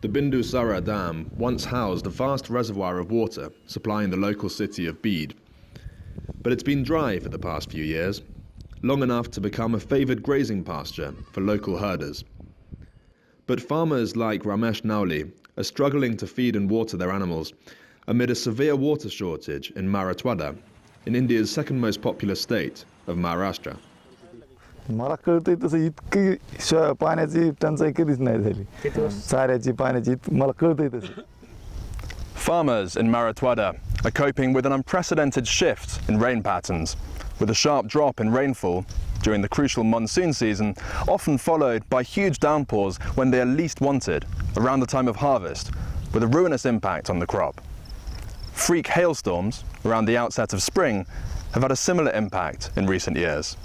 The Bindusara Dam once housed a vast reservoir of water supplying the local city of Bede. But it's been dry for the past few years, long enough to become a favoured grazing pasture for local herders. But farmers like Ramesh Nauli are struggling to feed and water their animals amid a severe water shortage in Marathwada, in India's second most populous state of Maharashtra. मला कळतंय तसं इतकी पाण्याची टंचाई कधीच नाही झाली चाऱ्याची पाण्याची मला कळतंय तसं. Farmers in Marathwada are coping with an unprecedented shift in rain patterns, with a sharp drop in rainfall during the crucial monsoon season, often followed by huge downpours when they are least wanted, around the time of harvest, with a ruinous impact on the crop. Freak hailstorms around the outset of spring have had a similar impact in recent years.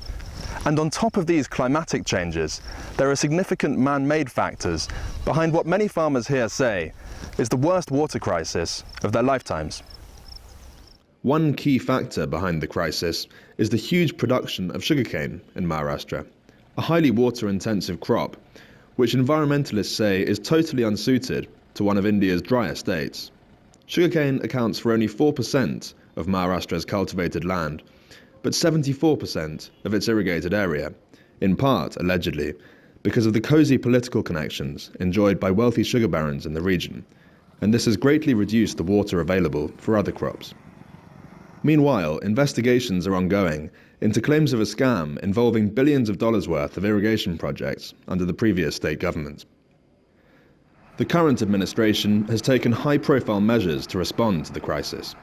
And on top of these climatic changes, there are significant man-made factors behind what many farmers here say is the worst water crisis of their lifetimes. One key factor behind the crisis is the huge production of sugarcane in Maharashtra, a highly water-intensive crop, which environmentalists say is totally unsuited to one of India's drier states. Sugarcane accounts for only 4% of Maharashtra's cultivated land, but 74% of its irrigated area, in part, allegedly, because of the cosy political connections enjoyed by wealthy sugar barons in the region, and this has greatly reduced the water available for other crops. Meanwhile, investigations are ongoing into claims of a scam involving billions of dollars worth of irrigation projects under the previous state government. The current administration has taken high-profile measures to respond to the crisis.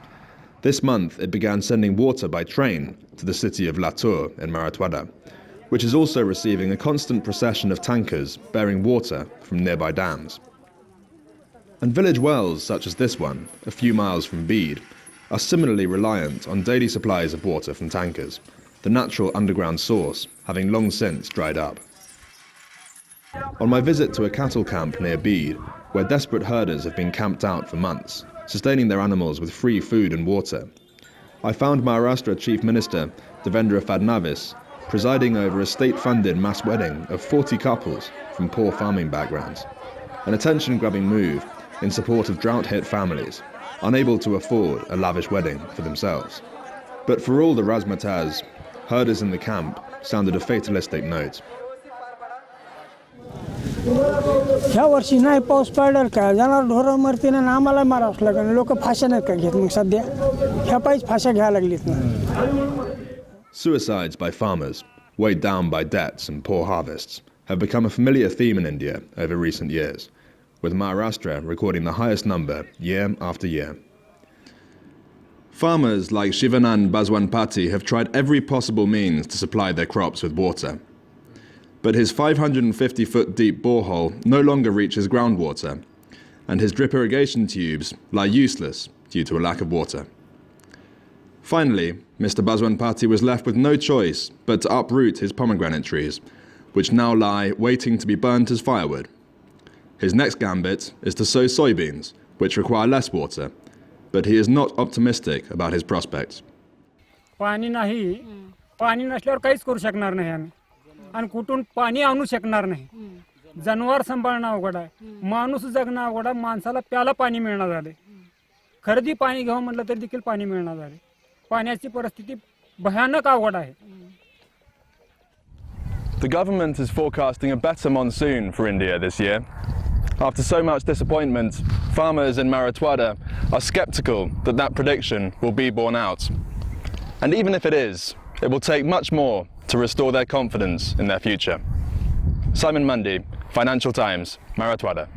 This month, it began sending water by train to the city of Latur in Marathwada, which is also receiving a constant procession of tankers bearing water from nearby dams. And village wells such as this one, a few miles from Bede, are similarly reliant on daily supplies of water from tankers, the natural underground source having long since dried up. On my visit to a cattle camp near Bede, where desperate herders have been camped out for months, sustaining their animals with free food and water, I found Maharashtra Chief Minister Devendra Fadnavis presiding over a state-funded mass wedding of 40 couples from poor farming backgrounds, an attention-grabbing move in support of drought-hit families, unable to afford a lavish wedding for themselves. But for all the razzmatazz, herders in the camp sounded a fatalistic note. ह्या वर्षी नाही पाऊस पडणार का जनावर ढोरं मरतील आणि आम्हाला मारावंच लागेल लोक फाशा नाहीत का घेत मग सध्या ह्या पायीच फाशा घ्यायला लागलीत ना. Suicides by farmers, weighed down by debts and poor harvests, have become a familiar theme in India over recent years, with Maharashtra recording the highest number year after year. Farmers like Shivanand Baswanpati have tried every possible means to supply their crops with water. But his 550-foot deep borehole no longer reaches groundwater, and his drip irrigation tubes lie useless due to a lack of water. Finally, Mr. Baswanpati was left with no choice but to uproot his pomegranate trees, which now lie waiting to be burnt as firewood. His next gambit is to sow soybeans, which require less water, but he is not optimistic about his prospects. पाणी नाही पाणी नसल्यावर काहीच करू शकणार नाही आम्ही आणि कुठून पाणी आणू शकणार नाही. जनावर सांभाळणं अवघड आहे, माणूस जगणं अवघड आहे, माणसाला प्याला पाणी मिळणार झाले, खरेदी पाणी घ्यावं म्हटलं तरी देखील पाणी मिळणार झाले. पाण्याची परिस्थिती भयानक अवघड आहे. The government is forecasting a better monsoon for India this year. After so much disappointment, farmers in Marathwada are sceptical that that prediction will be borne out. And even if it is, it will take much more to restore their confidence in their future. Simon Mundy, Financial Times, Marathwada.